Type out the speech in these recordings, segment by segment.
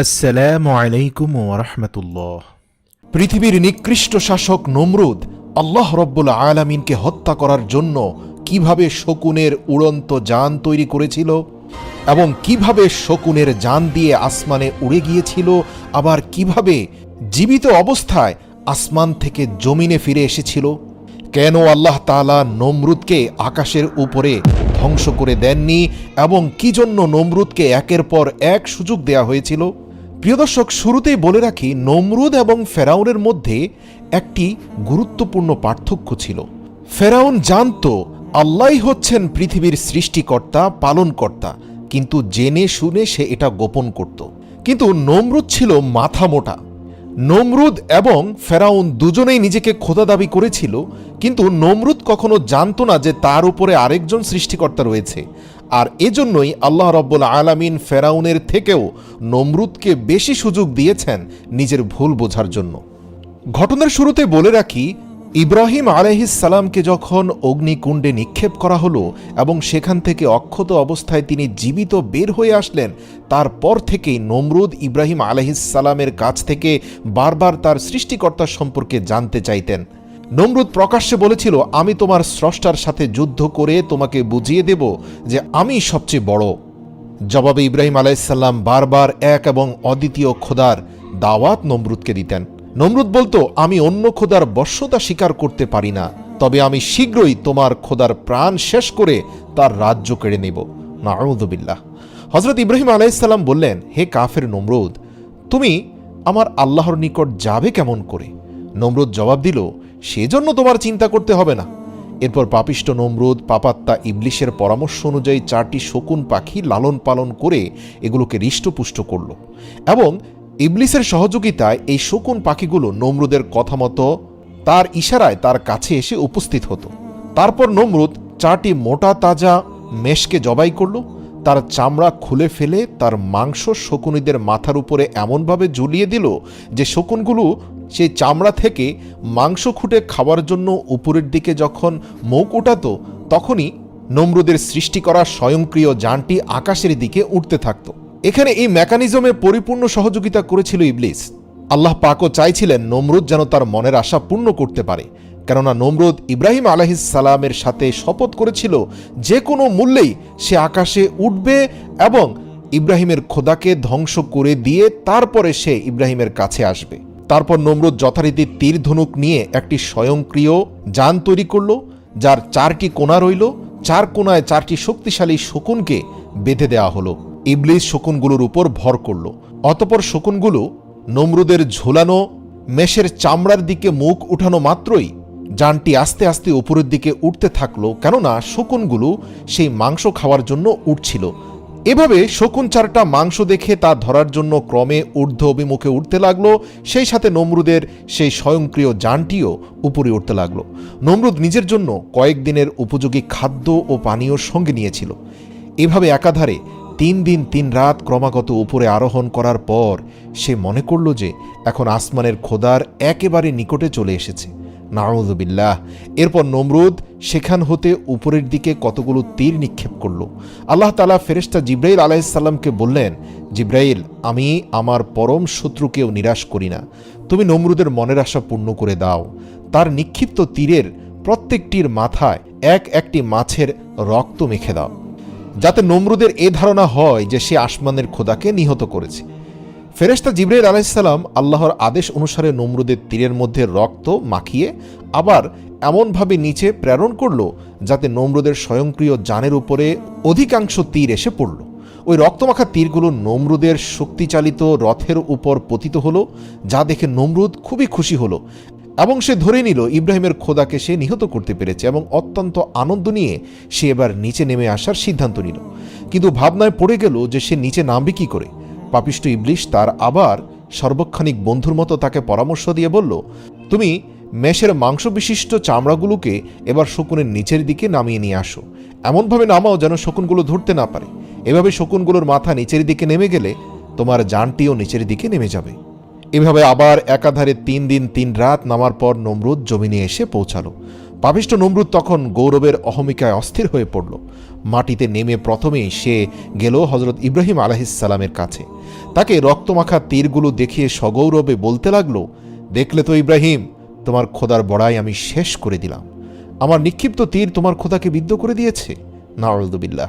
আসসালামু আলাইকুম ওয়া রাহমাতুল্লাহ। পৃথিবীর নিকৃষ্ট শাসক নমরুদ আল্লাহ রব্বুল আলামিনকে হত্যা করার জন্য কিভাবে শকুনের উড়ন্ত যান তৈরি করেছিল এবং কিভাবে শকুনের যান দিয়ে আসমানে উড়ে গিয়েছিল, আবার কিভাবে জীবিত অবস্থায় আসমান থেকে জমিনে ফিরে এসেছিল। কেন আল্লাহ তাআলা নমরুদকে আকাশের উপরে ধ্বংস করে দেননি এবং কি জন্য নমরুদকে একের পর এক সুযোগ দেয়া হয়েছিল। প্রিয় দর্শক, শুরুতেই বলে রাখি, নমরুদ এবং ফেরাউনের মধ্যে একটি গুরুত্বপূর্ণ পার্থক্য ছিল। ফেরাউন জানত আল্লাহই হচ্ছেন পৃথিবীর সৃষ্টিকর্তা, পালনকর্তা, কিন্তু জেনে শুনে সে এটা গোপন করত। কিন্তু নমরুদ ছিল মাথা মোটা। নমরুদ এবং ফেরাউন দুজনেই নিজেকে খোদা দাবি করেছিল, কিন্তু নমরুদ কখনো জানত না যে তার উপরে আরেকজন সৃষ্টিকর্তা রয়েছে। আর এজন্যই আল্লাহ রব্বুল আলামিন ফেরাউনের থেকেও নমরুদকে বেশি সুযোগ দিয়েছেন নিজের ভুল বোঝার জন্য। ঘটনার শুরুতে বলে রাখি, ইব্রাহিম আলাইহিস সালামকে যখন অগ্নিকুণ্ডে নিক্ষেপ করা হলো এবং সেখান থেকে অক্ষত অবস্থায় তিনি জীবিত বের হয়ে আসলেন, তারপর থেকেই নমরুদ ইব্রাহিম আলাইহিস সালামের কাছ থেকে বারবার তার সৃষ্টিকর্তা সম্পর্কে জানতে চাইতেন। নমরুদ প্রকাশ্যে বলেছিল, আমি তোমার স্রষ্টার সাথে যুদ্ধ করে তোমাকে বুঝিয়ে দেব যে আমি সবচেয়ে বড়। জবাবে ইব্রাহিম আলাইহিস সালাম বারবার এক এবং অদ্বিতীয় খোদার দাওয়াত নমরুদকে দিতেন। নমরুদ বলতো, আমি অন্য খোদার বশ্যতা স্বীকার করতে পারি না, তবে আমি শীঘ্রই তোমার খোদার প্রাণ শেষ করে তার রাজ্য কেড়ে নেব। নাউযুবিল্লাহ। হযরত ইব্রাহিম আলাইহিস সালাম বললেন, হে কাফের নমরুদ, তুমি আমার আল্লাহর নিকট যাবে কেমন করে? নমরুদ জবাব দিল, সেজন্য তোমার চিন্তা করতে হবে না। এরপর পাপিষ্ট নমরুদ পাপাত্মা ইবলিশের পরামর্শ অনুযায়ী 4টি শকুন পাখি লালন পালন করে এগুলোকে হৃষ্টপুষ্ট করল এবং ইবলিসের সহযোগিতায় এই শকুন পাখিগুলো নমরুদের কথা মতো তার ইশারায় তার কাছে এসে উপস্থিত হতো। তারপর নমরুদ 4টি মোটা তাজা মেষকে জবাই করল, তার চামড়া খুলে ফেলে তার মাংস শকুনিদের মাথার উপরে এমনভাবে ঝুলিয়ে দিল যে শকুনগুলো সেই চামড়া থেকে মাংস খুঁটে খাওয়ার জন্য উপরের দিকে যখন মুখ উঠাতো, তখনই নমরুদের সৃষ্টি করা স্বয়ংক্রিয় যানটি আকাশের দিকে উঠতে থাকত। এখানে এই মেকানিজমে পরিপূর্ণ সহযোগিতা করেছিল ইবলিস। আল্লাহ পাকও চাইছিলেন নমরুদ যেন তার মনের আশা পূর্ণ করতে পারে, কেননা নমরুদ ইব্রাহিম আলাইহিস সালামের সাথে শপথ করেছিল যে কোনো মূল্যেই সে আকাশে উঠবে এবং ইব্রাহিমের খোদাকে ধ্বংস করে দিয়ে তারপরে সে ইব্রাহিমের কাছে আসবে। তারপর নমরুদ যথারীতি তীর ধনুক নিয়ে একটি স্বয়ংক্রিয় যান তৈরি করল, যার 4টি কোণা রইল। 4 কোণায় 4টি শক্তিশালী শকুনকে বেঁধে দেওয়া হলো। ইবলিস শকুনগুলোর উপর ভর করল। অতপর শকুনগুলো নমরুদের ঝোলানো মেষের চামড়ার দিকে মুখ উঠানো মাত্রই যানটি আস্তে আস্তে উপরের দিকে উঠতে থাকলো, কেননা শকুনগুলো সেই মাংস খাওয়ার জন্য উঠছিল। এভাবে শকুন 4টা মাংস দেখে তা ধরার জন্য ক্রমে ঊর্ধ্ব অভিমুখে উঠতে লাগলো। সেই সাথে নমরুদের সেই স্বয়ংক্রিয় যানটিও উপরে উঠতে লাগলো। নমরুদ নিজের জন্য কয়েকদিনের উপযোগী খাদ্য ও পানীয়র সঙ্গে নিয়েছিল। এভাবে একাধারে 3 দিন 3 রাত ক্রমাগত উপরে আরোহণ করার পর সে মনে করল যে এখন আসমানের খোদার একেবারে নিকটে চলে এসেছে। নাউযুবিল্লাহ। এরপর নমরুদ সেখান হতে উপরের দিকে কতগুলো তীর নিক্ষেপ করল। আল্লাহ তাআলা ফেরেশতা জিবরাইল আলাইহিস সালামকে বললেন, জিবরাইল, আমি আমার পরম শত্রুকেও নিরাশ করি না, তুমি নমরুদের মনের আশা পূর্ণ করে দাও। তার নিক্ষিপ্ত তীরের প্রত্যেকটির মাথায় একটি মাছের রক্ত মেখে দাও, যাতে নমরুদের এ ধারণা হয় যে সে আসমানের খোদাকে নিহত করেছে। ফেরেশতা জিবরাইল আলাইহিস সালাম আল্লাহর আদেশ অনুসারে নমরুদের তীরের মধ্যে রক্ত মাখিয়ে আবার এমনভাবে নিচে প্রেরণ করল যাতে নমরুদের স্বয়ংক্রিয় যানের উপরে অধিকাংশ তীর এসে পড়ল। ওই রক্তমাখা তীরগুলো নমরুদের শক্তিচালিত রথের উপর পতিত হলো, যা দেখে নমরুদ খুবই খুশি হলো এবং সে ধরে নিল ইব্রাহিমের খোদাকে সে নিহত করতে পেরেছে এবং অত্যন্ত আনন্দ নিয়ে সে এবার নিচে নেমে আসার সিদ্ধান্ত নিল। কিন্তু ভাবনায় পড়ে গেল যে সে নিচে নামবে কি করে। পাপিষ্ট ইবলিশ তার আবার সর্বক্ষণিক বন্ধুর মতো তাকে পরামর্শ দিয়ে বলল, তুমি মেষের মাংস বিশিষ্ট চামড়াগুলোকে এবার শকুনের নিচের দিকে নামিয়ে নিয়ে আসো, এমনভাবে নামাও যেন শকুনগুলো ধরতে না পারে। এভাবে শকুনগুলোর মাথা নিচের দিকে নেমে গেলে তোমার যানটিও নিচের দিকে নেমে যাবে। এভাবে আবার একাধারে 3 দিন 3 রাত নামার পর নমরুদ জমিনে এসে পৌঁছালো। পাপিষ্ঠ নমরুদ তখন গৌরবের অহমিকায় অস্থির হয়ে পড়ল। মাটিতে নেমে প্রথমেই সে গেল হজরত ইব্রাহিম আলাইহিসসালামের কাছে। তাকে রক্তমাখা তীরগুলো দেখিয়ে সগৌরবে বলতে লাগলো, দেখলে তো ইব্রাহিম, তোমার খোদার বড়াই আমি শেষ করে দিলাম। আমার নিক্ষিপ্ত তীর তোমার খোদাকে বিদ্ধ করে দিয়েছে। নাউযুবিল্লাহ।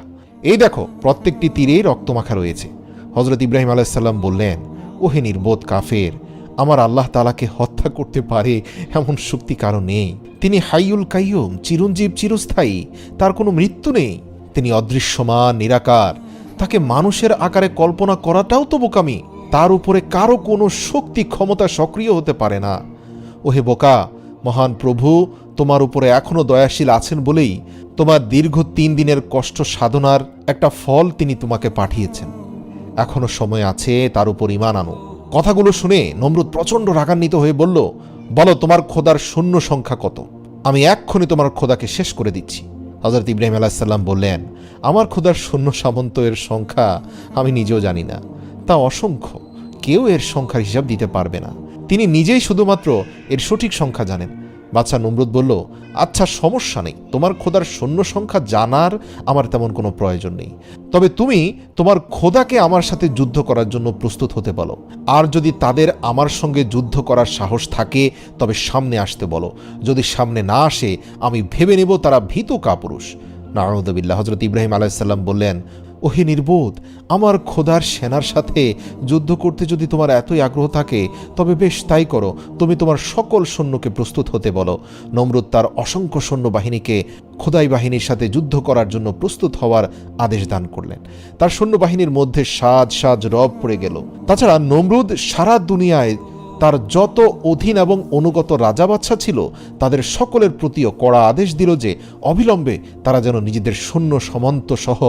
এই দেখো, প্রত্যেকটি তীরেই রক্তমাখা রয়েছে। হজরত ইব্রাহিম আলাইহিসসালাম বললেন, ওহে নির্বোধ কাফের, আমার আল্লাহ তাআলাকে হত্যা করতে পারে এমন শক্তি কারো নেই। তিনি হাইয়ুল কাইয়ুম, চিরঞ্জীব, চিরস্থায়ী, তার কোনো মৃত্যু নেই। তিনি অদৃশ্যমান, নিরাকার, তাকে মানুষের আকারে কল্পনা করাটাও তো বোকামি। তার উপরে কারো কোনো শক্তি ক্ষমতা সক্রিয় হতে পারে না। ওহে বোকা, মহান প্রভু তোমার উপরে এখনো দয়াশীল আছেন বলেই তোমার দীর্ঘ 3 দিনের কষ্ট সাধনার একটা ফল তিনি তোমাকে পাঠিয়েছেন। এখনো সময় আছে, তার উপর ঈমান আনো। কথাগুলো শুনে নমরুদ প্রচণ্ড রাগান্বিত হয়ে বলল, বলো তোমার খোদার শূন্য সংখ্যা কত? আমি এক্ষুনি তোমার খোদাকে শেষ করে দিচ্ছি। হযরত ইব্রাহিম আলাইহিস সালাম বললেন, আমার খোদার সৈন্য সামন্ত এর সংখ্যা আমি নিজেও জানি না, তা অসংখ্য, কেউ এর সংখ্যার হিসাব দিতে পারবে না। তিনি নিজেই শুধুমাত্র এর সঠিক সংখ্যা জানেন। বাদশাহ নমরুদ বলল, আচ্ছা সমস্যা নেই, তোমার খোদার সৈন্য সংখ্যা জানার আমার তেমন কোনো প্রয়োজন নেই। তবে তুমি তোমার খোদাকে আমার সাথে যুদ্ধ করার জন্য প্রস্তুত হতে বলো। আর যদি তাদের আমার সঙ্গে যুদ্ধ করার সাহস থাকে তবে সামনে আসতে বলো। যদি সামনে না আসে আমি ভেবে নেব তারা ভীত কাপুরুষ। নাউযুবিল্লাহ। হযরত ইব্রাহিম আলাইহিস সালাম বললেন, ওহে নির্বোধ, আমার খোদার সেনার সাথে যুদ্ধ করতে যদি তোমার এতই আগ্রহ থাকে তবে বেশ তাই করো। তুমি তোমার সকল সৈন্যকে প্রস্তুত হতে বলো। নমরুদ তার অসংখ্য সৈন্য বাহিনীকে খোদাই বাহিনীর সাথে যুদ্ধ করার জন্য প্রস্তুত হওয়ার আদেশ দান করলেন। তার সৈন্যবাহিনীর মধ্যে সাজ সাজ রব পড়ে গেল। তাছাড়া নমরুদ সারা দুনিয়ায় তার যত অধীন এবং অনুগত রাজা বাদশা ছিল তাদের সকলের প্রতিও কড়া আদেশ দিল যে অবিলম্বে তারা যেন নিজেদের সৈন্য সামন্ত সহ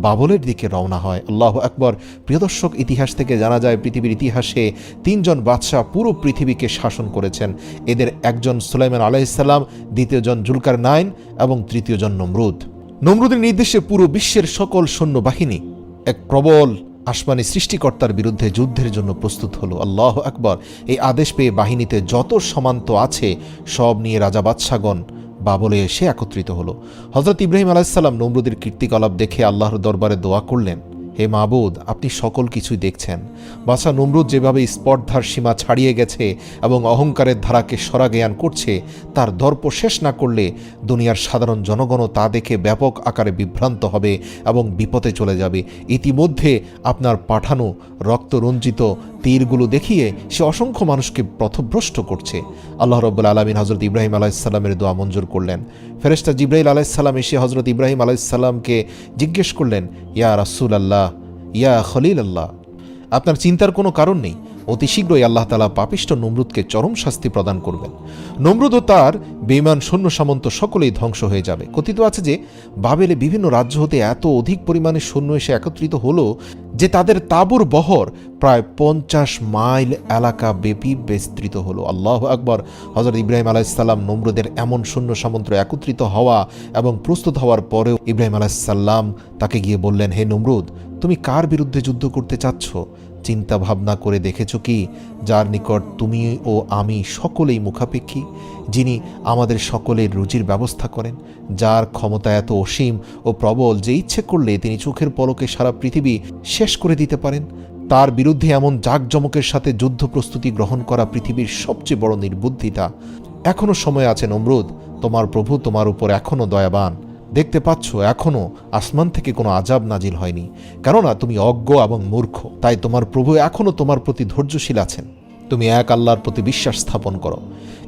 বাবলের দিকে রওনা হয়। আল্লাহু আকবার। প্রিয় দর্শক, ইতিহাস থেকে জানা যায় পৃথিবীর ইতিহাসে 3 জন বাদশা পুরো পৃথিবীকে শাসন করেছেন। এদের একজন সুলাইমান আলাইহিস সালাম, দ্বিতীয়জন জুলকারনাইন এবং তৃতীয়জন নমরুদ। নমরুদের নির্দেশে পুরো বিশ্বের সকল সৈন্যবাহিনী এক প্রবল আসমানি সৃষ্টিকর্তার বিরুদ্ধে যুদ্ধের জন্য প্রস্তুত হলো। আল্লাহু আকবার। এই আদেশ পেয়ে বাহিনীতে যত সমান্ত আছে সব নিয়ে রাজা বাদশাগণ বাবলে এসে একত্রিত হলো। হযরত ইব্রাহিম আলাইহিস সালাম নমরুদের কীর্তিকলাপ দেখে আল্লাহর দরবারে দোয়া করলেন, হে মাবুদ, আপনি সকল কিছুই দেখছেন। বাদশা নমরুদ যেভাবে স্পর্ধার সীমা ছাড়িয়ে গেছে এবং অহংকারের ধারাকে সরাজ্ঞান করছে, তার দর্প শেষ না করলে দুনিয়ার সাধারণ জনগণও তা দেখে ব্যাপক আকারে বিভ্রান্ত হবে এবং বিপদে চলে যাবে। ইতিমধ্যে আপনার পাঠানো রক্তরঞ্জিত তীরগুলো দেখিয়ে সে অসংখ্য মানুষকে পথভ্রষ্ট করছে। আল্লাহ রাব্বুল আলামিন হযরত ইব্রাহিম আলাইহিস সালামের দোয়া মঞ্জুর করলেন। ফেরেশতা জিবরাইল আলাইহিস সালাম এসে হযরত ইব্রাহিম আলাইহিস সালামকে জিজ্ঞেস করলেন, ইয়া রাসূলুল্লাহ, ইয়া খলিলাল্লাহ, আপনার চিন্তার কোনো কারণ নেই, অতি শীঘ্রই আল্লাহ তাআলা পাপিষ্ঠ নমরুদকে চরম শাস্তি প্রদান করবেন। নমরুদ ও তার বেঈমান সৈন্য সামন্ত সকলেই ধ্বংস হয়ে যাবে। কথিত আছে যে বাবেলে বিভিন্ন রাজ্য হতে এত অধিক পরিমাণে সৈন্য এসে একত্রিত হলো যে তাদের তাঁবুর বহর প্রায় 50 মাইল এলাকা ব্যাপী বিস্তৃত হলো। আল্লাহু আকবার। হযরত ইব্রাহিম আলাইহিস সালাম নমরুদের এমন সৈন্য সামন্ত একত্রিত হওয়া এবং প্রস্তুত হওয়ার পরেও ইব্রাহিম আলাইহিস সালাম তাকে গিয়ে বললেন, হে নমরুদ, তুমি কার বিরুদ্ধে যুদ্ধ করতে চাচ্ছ? চিন্তা ভাবনা করে দেখেছ কি যার নিকট তুমি ও আমি সকলেই মুখাপেক্ষী, যিনি আমাদের সকলের রুজির ব্যবস্থা করেন, যার ক্ষমতা এত অসীম ও প্রবল যে ইচ্ছে করলে তিনি চোখের পলকে সারা পৃথিবী শেষ করে দিতে পারেন। তার বিরুদ্ধে এমন জাঁকজমকের সাথে যুদ্ধ প্রস্তুতি গ্রহণ করা পৃথিবীর সবচেয়ে বড় নির্বুদ্ধিতা। এখনো সময় আছে নমরুদ, তোমার প্রভু তোমার উপর এখনো দয়াবান। দেখতে পাচ্ছ এখনো আসমান থেকে কোনো আযাব নাজিল হয়নি, কেননা তুমি অজ্ঞ এবং মূর্খ। তাই তোমার প্রভু এখনো তোমার প্রতি ধৈর্যশীল আছেন। তুমি এক আল্লাহর প্রতি বিশ্বাস স্থাপন করো।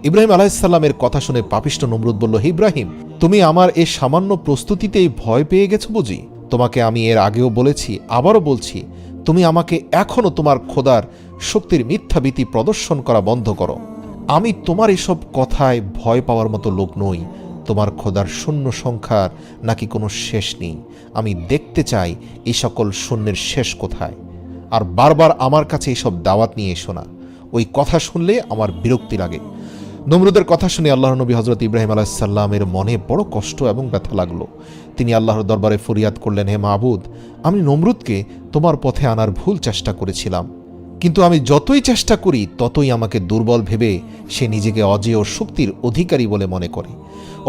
ইব্রাহিম আলাইহিস সালামের কথা শুনে পাপিষ্ঠ নমরুদ বলল, হে ইব্রাহিম, তুমি আমার এই সামান্য প্রস্তুতিতেই ভয় পেয়ে গেছো বুঝি? তোমাকে আমি এর আগেও বলেছি, আবারও বলছি, তুমি আমাকে এখনো তোমার খোদার শক্তির মিথ্যাভীতি প্রদর্শন করা বন্ধ করো। আমি তোমার এসব কথায় ভয় পাওয়ার মতো লোক নই। তোমার খোদার শূন্য সংখ্যার নাকি কোনো শেষ নেই। আমি দেখতে চাই এই সকল শূন্যের শেষ কোথায়। আর বারবার আমার কাছে এইসব দাওয়াত নিয়ে এসো না, ওই কথা শুনলে আমার বিরক্তি লাগে। নমরুদের কথা শুনে আল্লাহর নবী হযরত ইব্রাহিম আলাইহিস সালামের মনে বড় কষ্ট এবং ব্যথা লাগলো। তিনি আল্লাহর দরবারে ফরিয়াদ করলেন, হে মাবুদ, আমি নমরুদকে তোমার পথে আনার ভুল চেষ্টা করেছিলাম। কিন্তু আমি যতই চেষ্টা করি ততই আমাকে দুর্বল ভেবে সে নিজেকে অজেয় শক্তির অধিকারী বলে মনে করে।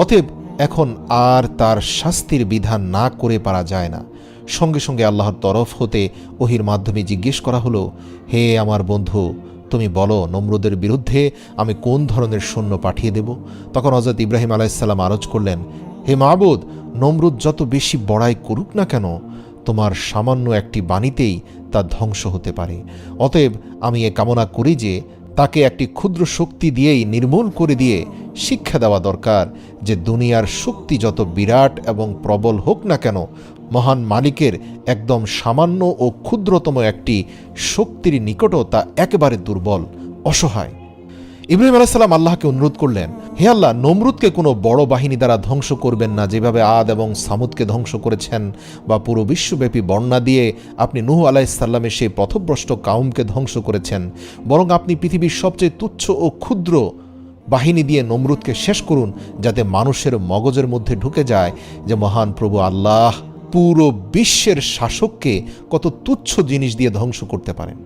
অতএব এখন আর তার শাস্তির বিধান না করে পারা যায় না। সঙ্গে সঙ্গে আল্লাহর তরফ হতে ওহির মাধ্যমে জিজ্ঞেস করা হলো, হে আমার বন্ধু, তুমি বলো নমরুদের বিরুদ্ধে আমি কোন ধরনের সৈন্য পাঠিয়ে দেব? তখন হযরত ইব্রাহিম আলাইহিসসালাম আরজ করলেন, হে মাবুদ, নমরুদ যত বেশি বড়াই করুক না কেন, তোমার সামান্য একটি বাণীতেই তা ধ্বংস হতে পারে। অতএব আমি এ কামনা করি যে তাকে একটি ক্ষুদ্র শক্তি দিয়েই নির্মূল করে দিয়ে শিক্ষা দেওয়া দরকার যে দুনিয়ার শক্তি যত বিরাট এবং প্রবল হোক না কেন, মহান মালিকের একদম সামান্য ও ক্ষুদ্রতম একটি শক্তির নিকটও তা একেবারে দুর্বল, অসহায়। ইব্রাহিম আলাইহিস সালাম আল্লাহকে অনুরোধ করলেন, হে আল্লাহ, নমরুদকে কোনো বড় বাহিনী দ্বারা ধ্বংস করবেন না, যেভাবে আদ এবং সামুদকে ধ্বংস করেছেন, বা পুরো বিশ্বব্যাপী বন্যা দিয়ে আপনি নূহ আলাইহিস সালামের সেই পথভ্রষ্ট কাউমকে ধ্বংস করেছেন। বরং আপনি পৃথিবীর সবচেয়ে তুচ্ছ ও ক্ষুদ্র বাহিনী দিয়ে নমরুদকে শেষ করুন, যাতে মানুষের মগজের মধ্যে ঢুকে যায় যে মহান প্রভু আল্লাহ পুরো বিশ্বের শাসককে কত তুচ্ছ জিনিস দিয়ে ধ্বংস করতে পারেন।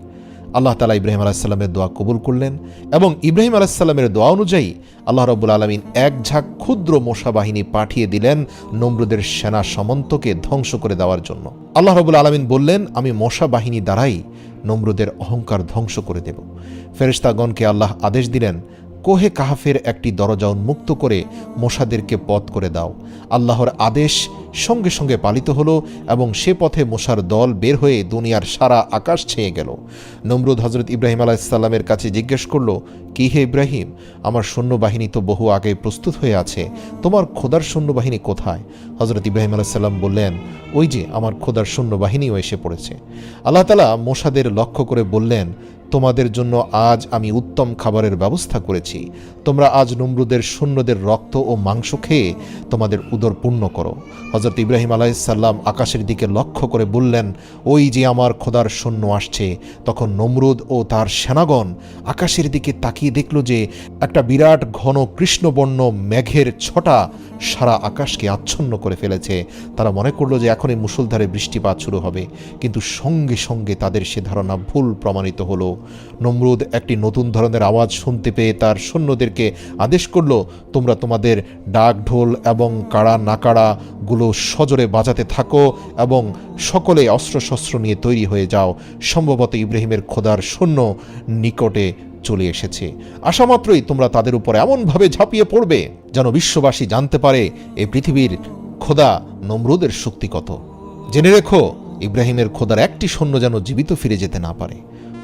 আল্লাহ তাআলা ইব্রাহিম আলাইহিস সালামের দোয়া কবুল করলেন এবং ইব্রাহিম আলাইহিস সালামের দোয়া অনুযায়ী আল্লাহ রাব্বুল আলামিন এক ঝাঁক ক্ষুদ্র মশা বাহিনী পাঠিয়ে দিলেন নমরুদের সেনা সামন্তকে ধ্বংস করে দেওয়ার জন্য। আল্লাহ রাব্বুল আলামিন বললেন, আমি মশা বাহিনী দ্বারাই নমরুদের অহংকার ধ্বংস করে দেব। ফেরেশতাগণকে আল্লাহ আদেশ দিলেন, কোহে কাহাফের একটি দরজা উন্মুক্ত করে মশাদেরকে পথ করে দাও। আল্লাহর আদেশ সঙ্গে সঙ্গে পালিত হলো এবং সে পথে মশার দল বের হয়ে দুনিয়ার সারা আকাশ ছেয়ে গেল। নমরুদ হযরত ইব্রাহিম আলাইহিস সালামের কাছে জিজ্ঞেস করল, কি হে ইব্রাহিম, আমার সৈন্যবাহিনী তো বহু আগে প্রস্তুত হয়ে আছে, তোমার খোদার সৈন্যবাহিনী কোথায়? হযরত ইব্রাহিম আলাইহিস সালাম বললেন, ওই যে আমার খোদার সৈন্যবাহিনীও এসে পড়েছে। আল্লাহ তাআলা মশাদের লক্ষ্য করে বললেন, তোমাদের জন্য আজ আমি উত্তম খাবারের ব্যবস্থা করেছি। তোমরা আজ নমরুদের সৈন্যদের রক্ত ও মাংস খেয়ে তোমাদের উদর পূর্ণ করো। হযরত ইব্রাহিম আলাইহিস সালাম আকাশের দিকে লক্ষ্য করে বললেন, ওই যে আমার খোদার সৈন্য আসছে। তখন নমরুদ ও তার সেনাগণ আকাশের দিকে তাকিয়ে দেখল যে একটা বিরাট ঘন কৃষ্ণবর্ণ মেঘের ছটা সারা আকাশকে আচ্ছন্ন করে ফেলেছে। তারা মনে করল যে এখনই মুষলধারে বৃষ্টিপাত শুরু হবে, কিন্তু সঙ্গে সঙ্গে তাদের সে ধারণা ভুল প্রমাণিত হলো। নমরুদ একটি নতুন ধরনের আওয়াজ শুনতে পেয়ে তার সৈন্যদেরকে আদেশ করল, তোমরা তোমাদের ডাক ঢোল এবং কাড়া নাকাড়াগুলো সজোরে বাজাতে থাকো এবং সকলে অস্ত্রশস্ত্র নিয়ে তৈরি হয়ে যাও। সম্ভবত ইব্রাহিমের খোদার সৈন্য নিকটে চলে এসেছে। আসামাত্রই তোমরা তাদের উপর এমনভাবে ঝাঁপিয়ে পড়বে যেন বিশ্ববাসী জানতে পারে এই পৃথিবীর খোদা নমরুদের শক্তি কত। জেনে রেখো, ইব্রাহিমের খোদার একটি সৈন্য যেন জীবিত ফিরে যেতে না পারে।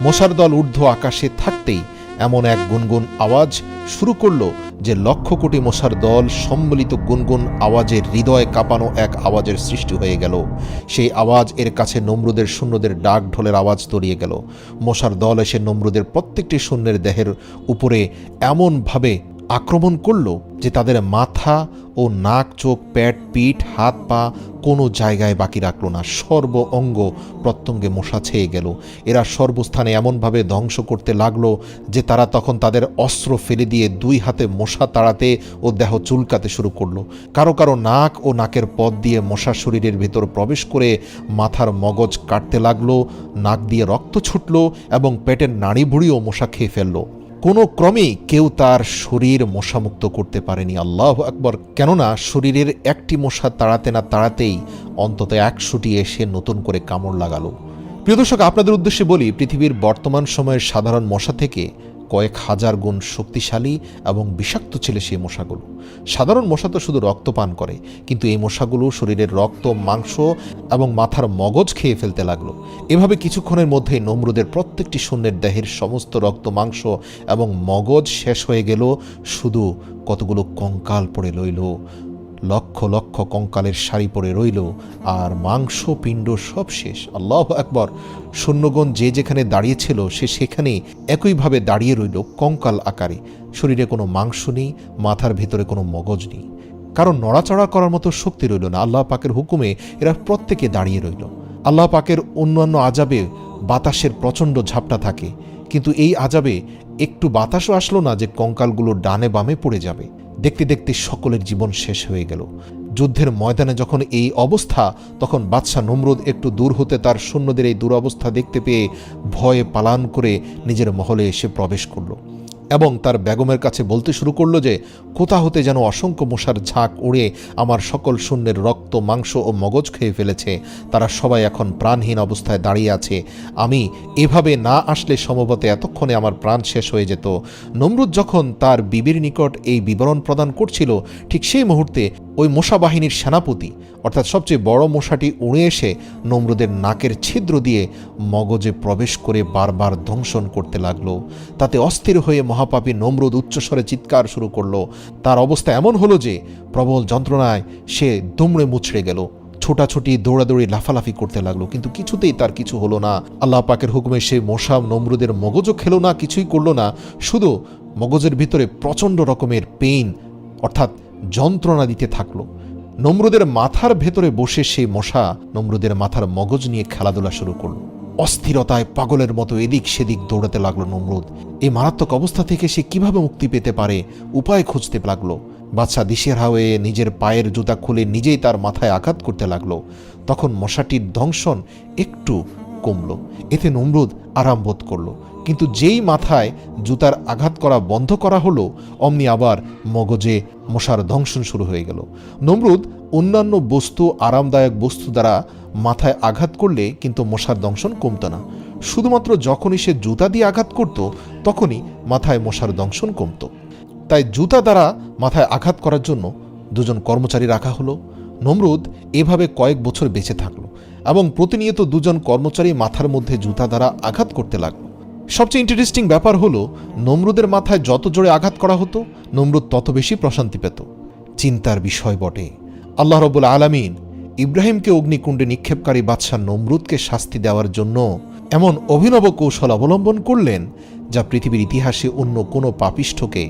মশার দল ঊর্ধ্ব আকাশে থাকতেই এমন এক গুনগুন আওয়াজ শুরু করলো যে লক্ষ কোটি মশার দল সম্মিলিত গুনগুন আওয়াজের হৃদয় কাঁপানো এক আওয়াজের সৃষ্টি হয়ে গেল। সেই আওয়াজ এর কাছে নমরুদের সৈন্যদের ডাক ঢোলের আওয়াজ তরিয়ে গেল। মশার দল এসে নমরুদের প্রত্যেকটি সৈন্যের দেহের উপরে এমনভাবে আক্রমণ করল যে তাদের মাথা ও নাক, চোখ, পেট, পিঠ, হাত, পা কোনো জায়গায় বাকি রাখল না। সর্ব অঙ্গ প্রত্যঙ্গে মশা ছেয়ে গেল। এরা সর্বস্থানে এমনভাবে ধ্বংস করতে লাগলো যে তারা তখন তাদের অস্ত্র ফেলে দিয়ে দুই হাতে মশা তাড়াতে ও দেহ চুলকাতে শুরু করলো। কারো কারো নাক ও নাকের পথ দিয়ে মশা শরীরের ভেতর প্রবেশ করে মাথার মগজ কাটতে লাগলো, নাক দিয়ে রক্ত ছুটল এবং পেটের নাড়ি ভুড়িও মশা খেয়ে ফেললো। কোনো ক্রমেই কেউ তার শরীর মশামুক্ত করতে পারেনি। আল্লাহু আকবার! কেননা শরীরের একটি মশা তাড়াতে না তাড়াতেই অন্তত 100টি এসে নতুন করে কামড় লাগালো। প্রিয় দর্শক, আপনাদের উদ্দেশ্যে বলি, পৃথিবীর বর্তমান সময়ের সাধারণ মশা থেকে কয়েক হাজার গুণ শক্তিশালী এবং বিষাক্ত ছিল সেই মশাগুলো। সাধারণ মশা তো শুধু রক্ত পান করে, কিন্তু এই মশাগুলো শরীরের রক্ত, মাংস এবং মাথার মগজ খেয়ে ফেলতে লাগলো। এভাবে কিছুক্ষণের মধ্যে নমরুদের প্রত্যেকটি সৈন্যের দেহের সমস্ত রক্ত, মাংস এবং মগজ শেষ হয়ে গেল। শুধু কতগুলো কঙ্কাল পড়ে রইল, লক্ষ লক্ষ কঙ্কালের সারি পড়ে রইল, আর মাংস পিণ্ড সব শেষ। আল্লাহু আকবার! সৈন্যগণ যে যেখানে দাঁড়িয়েছিল সে সেখানেই একইভাবে দাঁড়িয়ে রইল কঙ্কাল আকারে। শরীরে কোনো মাংস নেই, মাথার ভেতরে কোনো মগজ নেই, কারণ নড়াচড়া করার মতো শক্তি রইল না। আল্লাহ পাকের হুকুমে এরা প্রত্যেকে দাঁড়িয়ে রইল। আল্লাহ পাকের অন্যান্য আযাবে বাতাসের প্রচণ্ড ঝাপটা থাকে, কিন্তু এই আযাবে একটু বাতাসও আসলো না যে কঙ্কালগুলো ডানে বামে পড়ে যাবে। দেখতে দেখতে সকলের জীবন শেষ হয়ে গেল। যুদ্ধের ময়দানে যখন এই অবস্থা, তখন বাদশাহ নমরুদ একটু দূর হতে তার সৈন্যদের এই দুরবস্থা দেখতে পেয়ে ভয়ে পালান করে নিজের মহলে এসে প্রবেশ করল এবং তার বেগমের কাছে বলতে শুরু করলো যে কোথা হতে যেন অসংখ্য মশার ঝাঁক উড়ে আমার সকল সৈন্যের রক্ত, মাংস ও মগজ খেয়ে ফেলেছে। তারা সবাই এখন প্রাণহীন অবস্থায় দাঁড়িয়ে আছে। আমি এভাবে না আসলে সম্ভবত এতক্ষণে আমার প্রাণ শেষ হয়ে যেত। নমরুদ যখন তার বিবির নিকট এই বিবরণ প্রদান করছিল, ঠিক সেই মুহূর্তে ওই মশা বাহিনীর সেনাপতি অর্থাৎ সবচেয়ে বড় মশাটি উড়ে এসে নমরুদের নাকের ছিদ্র দিয়ে মগজে প্রবেশ করে বারবার দংশন করতে লাগলো। তাতে অস্থির হয়ে মহাপাপী নমরুদ উচ্চস্বরে চিৎকার শুরু করলো। তার অবস্থা এমন হলো যে প্রবল যন্ত্রণায় সে দুমড়ে মুচড়ে গেল, ছোটাছুটি দৌড়াদৌড়ি লাফালাফি করতে লাগলো, কিন্তু কিছুতেই তার কিছু হলো না। আল্লাহ পাকের হুকুমে সেই মশা নমরুদের মগজও খেলো না, কিছুই করলো না, শুধু মগজের ভিতরে প্রচণ্ড রকমের পেইন অর্থাৎ যন্ত্রণা দিতে থাকলো। নমরুদের মাথার ভেতরে বসে সেই মশা নমরুদের মাথার মগজ নিয়ে খেলাধুলা শুরু করলো। অস্থিরতায় পাগলের মতো এদিক সেদিক দৌড়াতে লাগলো নমরুদ। এই মারাত্মক অবস্থা থেকে সে কিভাবে মুক্তি পেতে পারে উপায় খুঁজতে লাগলো। বাদশা দিশেহারা হয়ে নিজের পায়ের জুতা খুলে নিজেই তার মাথায় আঘাত করতে লাগলো। তখন মশাটির দংশন একটু কমলো, এতে নমরুদ আরাম বোধ করলো। কিন্তু যেই মাথায় জুতার আঘাত করা বন্ধ করা হলো, অমনি আবার মগজে মশার দংশন শুরু হয়ে গেল। নমরুদ অন্যান্য বস্তু, আরামদায়ক বস্তু দ্বারা মাথায় আঘাত করলে কিন্তু মশার দংশন কমতো না। শুধুমাত্র যখনই সে জুতা দিয়ে আঘাত করত তখনই মাথায় মশার দংশন কমতো। তাই জুতা দ্বারা মাথায় আঘাত করার জন্য দুজন কর্মচারী রাখা হলো। নমরুদ এভাবে কয়েক বছর বেঁচে থাকলো এবং প্রতিনিয়ত দুজন কর্মচারী মাথার মধ্যে জুতা দ্বারা আঘাত করতে লাগলো। সবচেয়ে ইন্টারেস্টিং ব্যাপার হলো, নমরুদের মাথায় যত জোরে আঘাত করা হতো নমরুদ তত বেশি প্রশান্তি পেত। চিন্তার বিষয় বটে, আল্লাহ রাব্বুল আলামিন ইব্রাহিমকে অগ্নিকুণ্ডে নিক্ষেপকারী বাদশাহ নমরুদকে শাস্তি দেওয়ার জন্য এমন অভিনব কৌশল অবলম্বন করলেন যা পৃথিবীর ইতিহাসে অন্য কোনো পাপিষ্ঠকে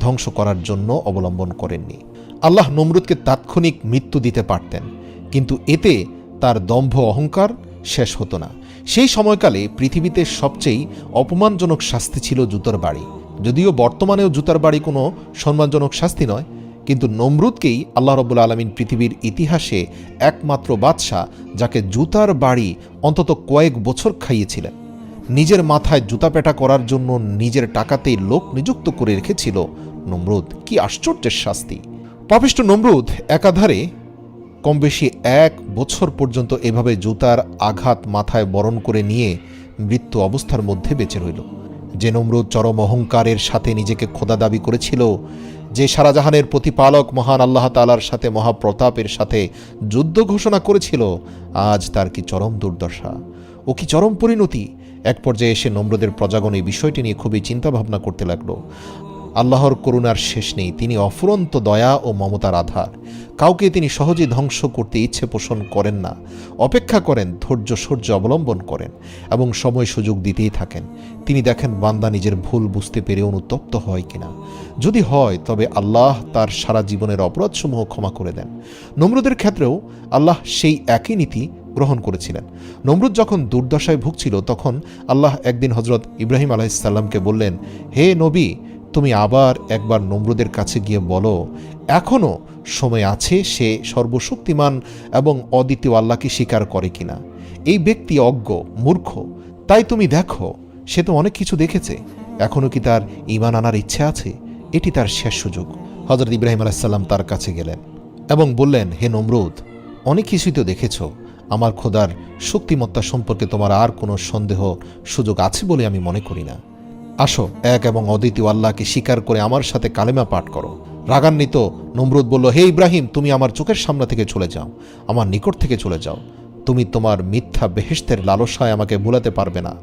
ধ্বংস করার জন্য অবলম্বন করেননি। আল্লাহ নমরুদকে তাৎক্ষণিক মৃত্যু দিতে পারতেন, কিন্তু এতে তার দম্ভ অহংকার শেষ হতো না। সেই সময়কালে পৃথিবীতে সবচেয়ে অপমানজনক শাস্তি ছিল জুতার বাড়ি। যদিও বর্তমানেও জুতার বাড়ি কোনো সম্মানজনক শাস্তি নয়, কিন্তু নমরুদকেই আল্লাহ রাব্বুল আলামিন পৃথিবীর ইতিহাসে একমাত্র বাদশাহ যাকে জুতার বাড়ি অন্তত কয়েক বছর খাইয়েছিলেন। নিজের মাথায় জুতা পেটা করার জন্য নিজের টাকাতেই লোক নিযুক্ত করে রেখেছিল নমরুদ। কি আশ্চর্যের শাস্তি! পাপিষ্ঠ নমরুদ একাধারে কম বেশি 1 বছর পর্যন্ত এভাবে জুতার আঘাত মাথায় বরণ করে নিয়ে মৃত্যু অবস্থার মধ্যে বেঁচে রইল। যে নমরুদ চরম অহংকারের সাথে নিজেকে খোদা দাবি করেছিল, যে সারাজাহানের প্রতিপালক মহান আল্লাহ তাআলার সাথে মহাপ্রতাপের সাথে যুদ্ধ ঘোষণা করেছিল, আজ তার কি চরম দুর্দশা, ও কি চরম পরিণতি! এক পর্যায়ে এসে নমরুদের প্রজাগণ এই বিষয়টি নিয়ে খুবই চিন্তাভাবনা করতে লাগলো। আল্লাহর করুণার শেষ নেই, তিনি অফুরন্ত দয়া ও মমতার আধার। কাউকে তিনি সহজে ধ্বংস করতে ইচ্ছে পোষণ করেন না, অপেক্ষা করেন, ধৈর্য সহ্য অবলম্বন করেন এবং সময় সুযোগ দিতেই থাকেন। তিনি দেখেন বান্দা নিজের ভুল বুঝতে পেরে অনুতপ্ত হয় কিনা। যদি হয় তবে আল্লাহ তার সারা জীবনের অপরাধসমূহ ক্ষমা করে দেন। নমরুদের ক্ষেত্রেও আল্লাহ সেই একই নীতি গ্রহণ করেছিলেন। নমরুদ যখন দুর্দশায় ভুগছিল তখন আল্লাহ একদিন হজরত ইব্রাহিম আলাইহিসসালামকে বললেন, হে নবী, তুমি আবার একবার নমরুদের কাছে গিয়ে বলো এখনও সময় আছে, সে সর্বশক্তিমান এবং অদ্বিতীয় আল্লাহকে স্বীকার করে কিনা। এই ব্যক্তি অজ্ঞ, মূর্খ, তাই তুমি দেখো, সে তো অনেক কিছু দেখেছে, এখনও কি তার ঈমান আনার ইচ্ছে আছে? এটি তার শেষ সুযোগ। হজরত ইব্রাহিম আলাইহিসসালাম তার কাছে গেলেন এবং বললেন, হে নমরুদ, অনেক কিছুই তো দেখেছ, আমার খোদার শক্তিমত্তা সম্পর্কে তোমার আর কোনো সন্দেহ সুযোগ আছে বলে আমি মনে করি না। আসো, এক এবং অদ্বিতীয় আল্লাহকে স্বীকার করে আমার সাথে কালেমা পাঠ করো। রাগান্বিত নমরুদ বলল, হে ইব্রাহিম, তুমি আমার চোখের সামনে থেকে চলে যাও, আমার নিকট থেকে চলে যাও, তুমি তোমার মিথ্যা বেহেশতের লালসায় আমাকে ভুলাতে পারবে না।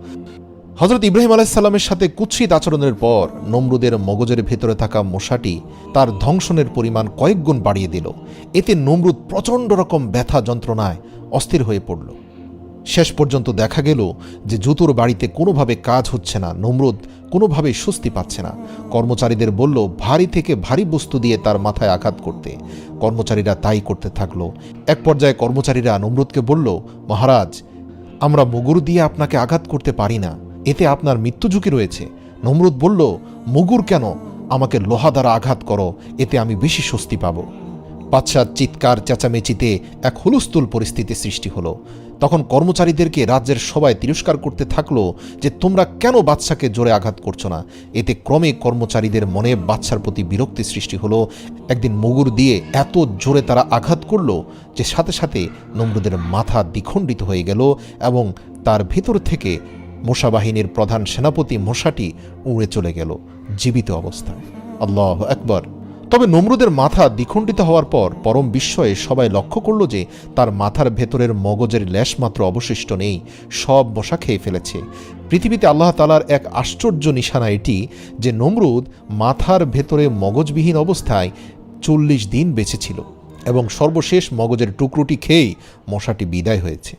হজরত ইব্রাহিম আলাইহিসসালামের সাথে কুৎসিত আচরণের পর নমরুদের মগজের ভেতরে থাকা মশাটি তার ধ্বংসনের পরিমাণ কয়েক গুণ বাড়িয়ে দিল। এতে নমরুদ প্রচণ্ড রকম ব্যথা যন্ত্রণায় অস্থির হয়ে পড়ল। শেষ পর্যন্ত দেখা গেল যে জুতোর বাড়িতে কোনোভাবে কাজ হচ্ছে না। নমরুদ কোনোভাবেই স্বস্তি পাচ্ছে না। কর্মচারীদের বলল ভারী থেকে ভারী বস্তু দিয়ে তার মাথায় আঘাত করতে। কর্মচারীরা তাই করতে থাকলো। এক পর্যায়ে কর্মচারীরা নমরুদকে বলল, মহারাজ, আমরা মুগুর দিয়ে আপনাকে আঘাত করতে পারি না, এতে আপনার মৃত্যু ঝুঁকি রয়েছে। নমরুদ বলল, মুগুর কেন, আমাকে লোহা দ্বারা আঘাত করো, এতে আমি বেশি স্বস্তি পাব। বাদশার চিৎকার চেঁচামেচিতে এক হুলস্থুল পরিস্থিতি সৃষ্টি হলো। তখন কর্মচারীদেরকে রাজ্যের সবাই তিরস্কার করতে থাকলো যে তোমরা কেন বাদশাকে জোরে আঘাত করছো না। এতে ক্রমে কর্মচারীদের মনে বাদশার প্রতি বিরক্তি সৃষ্টি হলো। একদিন মুগুর দিয়ে এত জোরে তারা আঘাত করলো যে সাথে সাথে নমরুদের মাথা দ্বিখণ্ডিত হয়ে গেল এবং তার ভেতর থেকে মোশা বাহিনীর প্রধান সেনাপতি মোশাটি উড়ে চলে গেল জীবিত অবস্থায়। আল্লাহ আকবার। তবে নমরুদের মাথা দ্বিখণ্ডিত হওয়ার পর পরম বিস্ময়ে সবাই লক্ষ্য করল যে তার মাথার ভেতরের মগজের লেশমাত্র অবশিষ্ট নেই, সব মশা খেয়ে ফেলেছে। পৃথিবীতে আল্লাহ তাআলার এক আশ্চর্য নিশানা এটি যে নমরুদ মাথার ভেতরে মগজবিহীন অবস্থায় 40 দিন বেঁচে ছিল এবং সর্বশেষ মগজের টুকরোটি খেয়েই মশাটি বিদায় হয়েছে।